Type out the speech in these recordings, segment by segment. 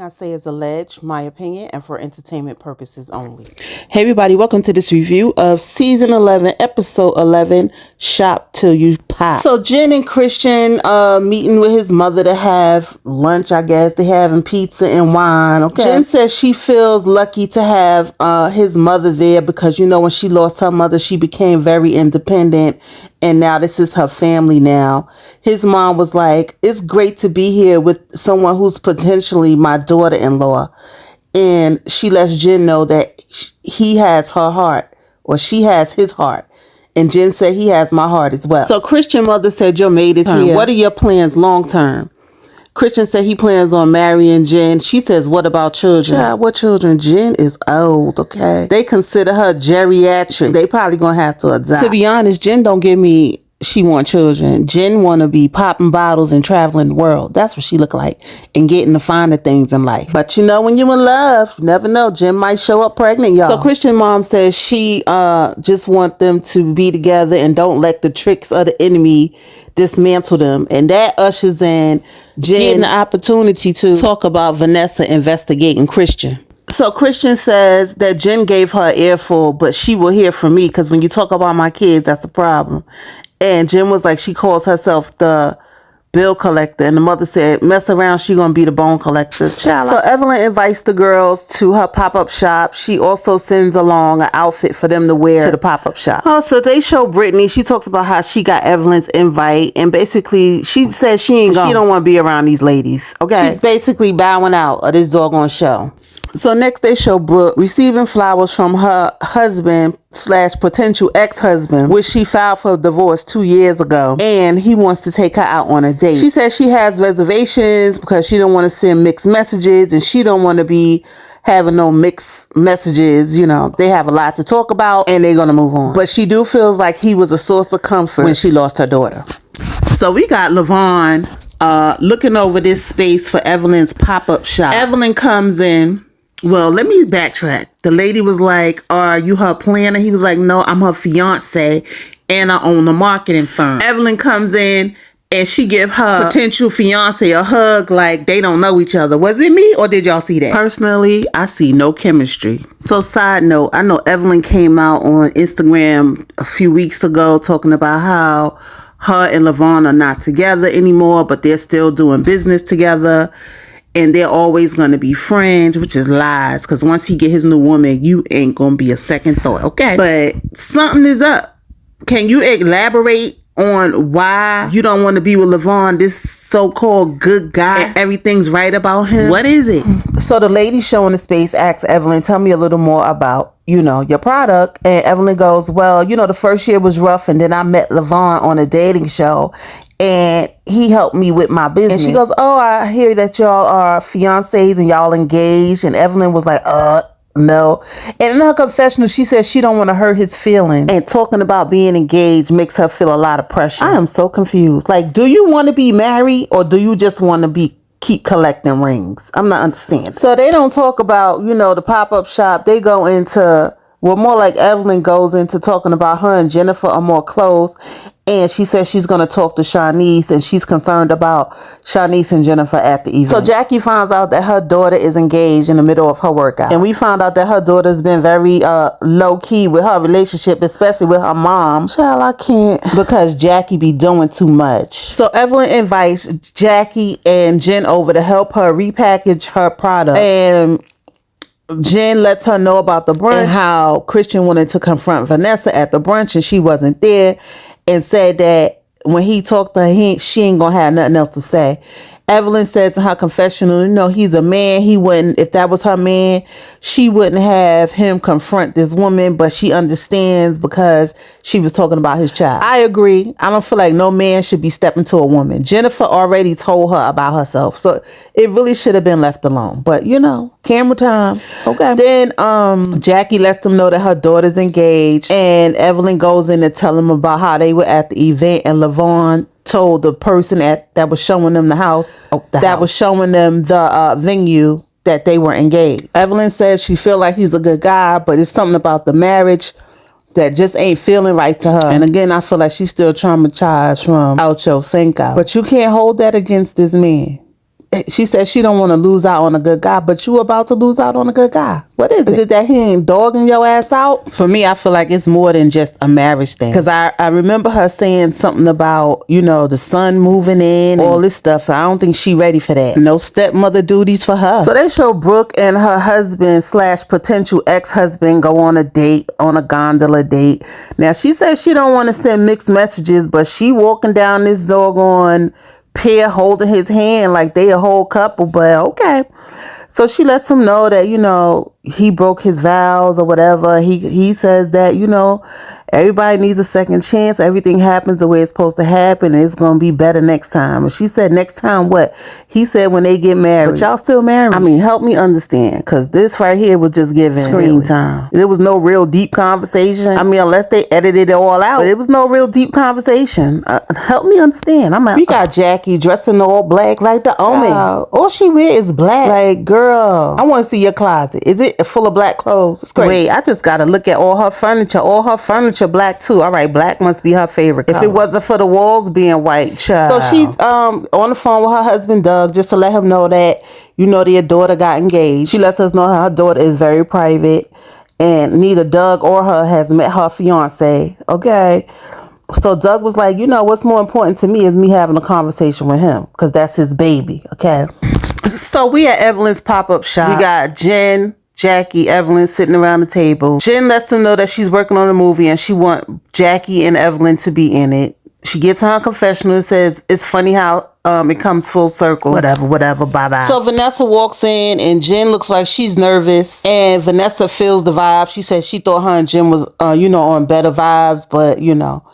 I say is alleged, my opinion, and for entertainment purposes only. Hey everybody, welcome to this review of season 11, episode 11, Shop Till You Pop. So Jen and Christian meeting with his mother to have lunch, I guess. They having pizza and wine, okay? Jen says she feels lucky to have his mother there because, you know, when she lost her mother, she became very independent. And now this is her family now. His mom was like, it's great to be here with someone who's potentially my daughter-in-law. And she lets Jen know that he has her heart, or she has his heart. And Jen said he has my heart as well. So Christian mother said, your maid is here. What are your plans long term? Christian said he plans on marrying Jen. She says, what about children? Child, what children? Jen is old, okay? They consider her geriatric. They probably gonna have to adopt. To be honest, Jen don't give me she want children. Jen want to be popping bottles and traveling the world. That's what she look like, and getting the finer things in life. But you know, when you in love, you never know. Jen might show up pregnant, y'all. So Christian mom says she just want them to be together and don't let the tricks of the enemy dismantle them. And that ushers in Jen getting the opportunity to talk about Vanessa investigating Christian. So Christian says that Jen gave her an earful, but she will hear from me because when you talk about my kids, that's a problem. And Jen was like, she calls herself the bill collector. And the mother said, mess around, she gonna be the bone collector. Child. So Evelyn invites the girls to her pop-up shop. She also sends along an outfit for them to wear to the pop-up shop. Oh, so they show Brittany. She talks about how she got Evelyn's invite. And basically, she says she don't want to be around these ladies. Okay. She's basically bowing out of this doggone show. So next they show Brooke receiving flowers from her husband / potential ex-husband, which she filed for divorce 2 years ago, and he wants to take her out on a date. She says she has reservations because she don't want to send mixed messages, and she don't want to be having no mixed messages. You know, they have a lot to talk about and they're gonna move on. But she do feels like he was a source of comfort when she lost her daughter. So we got LaVon looking over this space for Evelyn's pop-up shop. Evelyn comes in. Well, let me backtrack. The lady was like, are you her planner? He was like, no, I'm her fiance and I own a marketing firm. Evelyn comes in and she give her potential fiance a hug like they don't know each other. Was it me or did y'all see that? Personally, I see no chemistry. So side note, I know Evelyn came out on Instagram a few weeks ago talking about how her and LaVon are not together anymore, but they're still doing business together. And they're always going to be friends, which is lies. Because once he get his new woman, you ain't going to be a second thought. Okay. But something is up. Can you elaborate on why you don't want to be with LaVon, this so-called good guy, and everything's right about him? What is it? So the lady showing the space asks Evelyn, tell me a little more about, you know, your product. And Evelyn goes, well, you know, the first year was rough. And then I met LaVon on a dating show. And he helped me with my business. And she goes, oh, I hear that y'all are fiancés and y'all engaged. And Evelyn was like, no. And in her confessional, she says she don't want to hurt his feelings. And talking about being engaged makes her feel a lot of pressure. I am so confused. Like, do you want to be married or do you just want to keep collecting rings? I'm not understanding. So they don't talk about, you know, the pop-up shop. They go into, well, more like Evelyn goes into talking about her and Jennifer are more close. And she says she's going to talk to Shanice, and she's concerned about Shanice and Jennifer at the event. So Jackie finds out that her daughter is engaged in the middle of her workout. And we found out that her daughter's been very low-key with her relationship, especially with her mom. Child, I can't. Because Jackie be doing too much. So Evelyn invites Jackie and Jen over to help her repackage her product. And Jen lets her know about the brunch and how Christian wanted to confront Vanessa at the brunch and she wasn't there. And said that when he talked to her, she ain't gonna have nothing else to say. Evelyn says in her confessional, you know, he's a man. He wouldn't, if that was her man, she wouldn't have him confront this woman, but she understands because she was talking about his child. I agree. I don't feel like no man should be stepping to a woman. Jennifer already told her about herself, so it really should have been left alone. But you know, camera time. Okay. Then Jackie lets them know that her daughter's engaged, and Evelyn goes in to tell them about how they were at the event, and LaVon told the person that was showing them the house, was showing them the venue, that they were engaged. Evelyn says she feel like he's a good guy, but it's something about the marriage that just ain't feeling right to her. And again, I feel like she's still traumatized from Ocho Cinco. But you can't hold that against this man. she said she don't want to lose out on a good guy, but you about to lose out on a good guy. What is it? Is it that he ain't dogging your ass out? For me, I feel like it's more than just a marriage thing. Because I remember her saying something about, you know, the son moving in, all this stuff. I don't think she ready for that. No stepmother duties for her. So they show Brooke and her husband / potential ex-husband go on a date, on a gondola date. Now, she says she don't want to send mixed messages, but she walking down this doggone pair holding his hand like they a whole couple, but okay. So she lets him know that, you know, he broke his vows or whatever. He says that, you know, everybody needs a second chance. Everything happens the way it's supposed to happen, and it's going to be better next time. And she said, next time what? He said when they get married. But y'all still married. I mean, help me understand, because this right here was just giving screen time. There was no real deep conversation. I mean, unless they edited it all out. But it was no real deep conversation. Help me understand. We got Jackie dressing all black like the Omen. All she wear is black. Like, girl, I want to see your closet. Is it full of black clothes? It's crazy. Wait, I just got to look at all her furniture. All her furniture black too. All right, black must be her favorite color. If it wasn't for the walls being white, child. So she's on the phone with her husband Doug, just to let him know that, you know, their daughter got engaged. She lets us know her daughter is very private, and neither Doug or her has met her fiance. Okay. So Doug was like, you know, what's more important to me is me having a conversation with him, because that's his baby. Okay. So we at Evelyn's pop-up shop. We got Jen, Jackie, Evelyn sitting around the table. Jen lets them know that she's working on a movie and she wants Jackie and Evelyn to be in it. She gets on her confessional and says, it's funny how it comes full circle. Whatever, bye-bye. So Vanessa walks in and Jen looks like she's nervous, and Vanessa feels the vibe. She said she thought her and Jen was, you know, on better vibes, but, you know.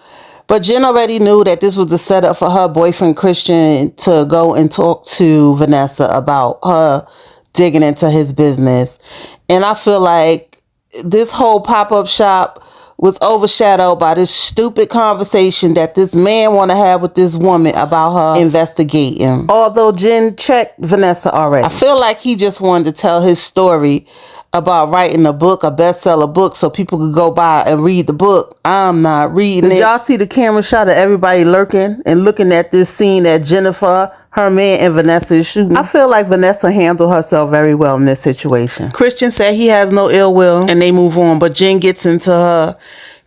But Jen already knew that this was the setup for her boyfriend Christian to go and talk to Vanessa about her digging into his business. And I feel like this whole pop-up shop was overshadowed by this stupid conversation that this man want to have with this woman about her investigating. Although Jen checked Vanessa already. I feel like he just wanted to tell his story about writing a book, a bestseller book, so people could go by and read the book. I'm not reading it. Did y'all see the camera shot of everybody lurking and looking at this scene that Jennifer, her man, and Vanessa is shooting? I feel like Vanessa handled herself very well in this situation. Christian said he has no ill will and they move on, but Jen gets into her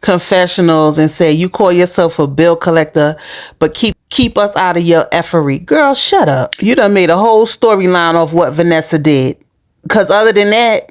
confessionals and say, you call yourself a bill collector, but keep us out of your effery. Girl, shut up. You done made a whole storyline of what Vanessa did. Because other than that,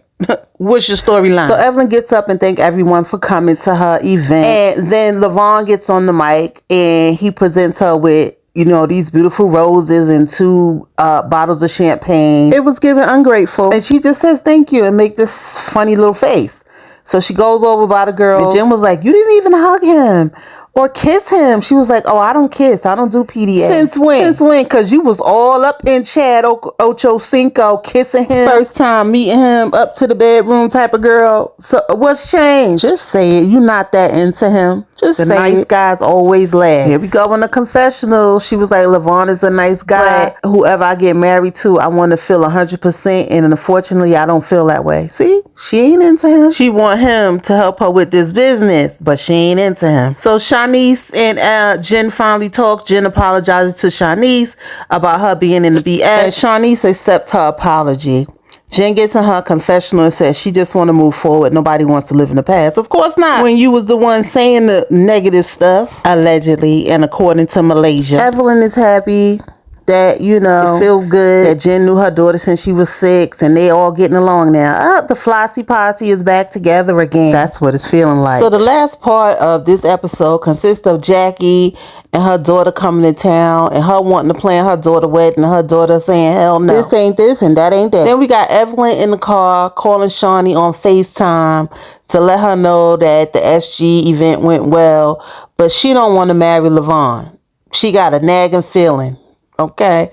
what's your storyline? So Evelyn gets up and thank everyone for coming to her event. And then Levon gets on the mic and he presents her with, you know, these beautiful roses and 2 bottles of champagne. It was given ungrateful. And she just says thank you and make this funny little face. So she goes over by the girl. And Jen was like, you didn't even hug him or kiss him. She was like, oh, I don't kiss. I don't do PDA. Since when? Since when? Because you was all up in Chad Ocho Cinco kissing him. First time meeting him, up to the bedroom type of girl. So what's changed? Just say it. You not that into him. Just say it. The nice guys always last. Here we go in the confessional. She was like, Levon is a nice guy. But whoever I get married to, I want to feel 100%. And unfortunately, I don't feel that way. See? She ain't into him. She want him to help her with this business, but she ain't into him. So Shanice and Jen finally talk. Jen apologizes to Shanice about her being in the BS. And Shanice accepts her apology. Jen gets in her confessional and says she just want to move forward. Nobody wants to live in the past. Of course not. When you was the one saying the negative stuff, allegedly, and according to Malaysia. Evelyn is happy that, you know, it feels good that Jen knew her daughter since she was 6 and they all getting along now. The Flossie Posse is back together again. That's what it's feeling like. So the last part of this episode consists of Jackie and her daughter coming to town and her wanting to plan her daughter's wedding and her daughter saying, hell no, this ain't this and that ain't that. Then we got Evelyn in the car calling Shawnee on FaceTime to let her know that the SG event went well, but she don't want to marry Levon. She got a nagging feeling. Okay.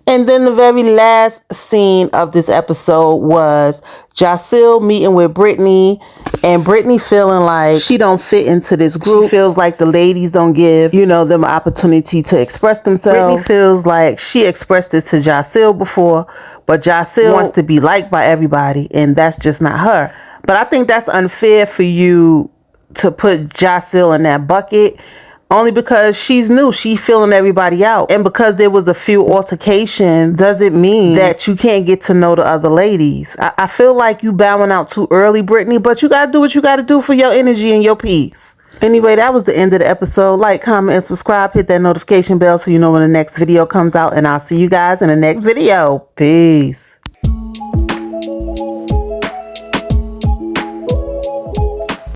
And then the very last scene of this episode was Jacille meeting with Brittany, and Brittany feeling like she don't fit into this group. She feels like the ladies don't give, you know, them an opportunity to express themselves. Brittany feels like she expressed it to Jacille before, but Jacille wants to be liked by everybody, and that's just not her. But I think that's unfair for you to put Jacille in that bucket. Only because she's new. She feeling everybody out. And because there was a few altercations doesn't mean that you can't get to know the other ladies. I feel like you bowing out too early, Brittany, but you got to do what you got to do for your energy and your peace. Anyway, that was the end of the episode. Like, comment, and subscribe. Hit that notification bell so you know when the next video comes out. And I'll see you guys in the next video. Peace.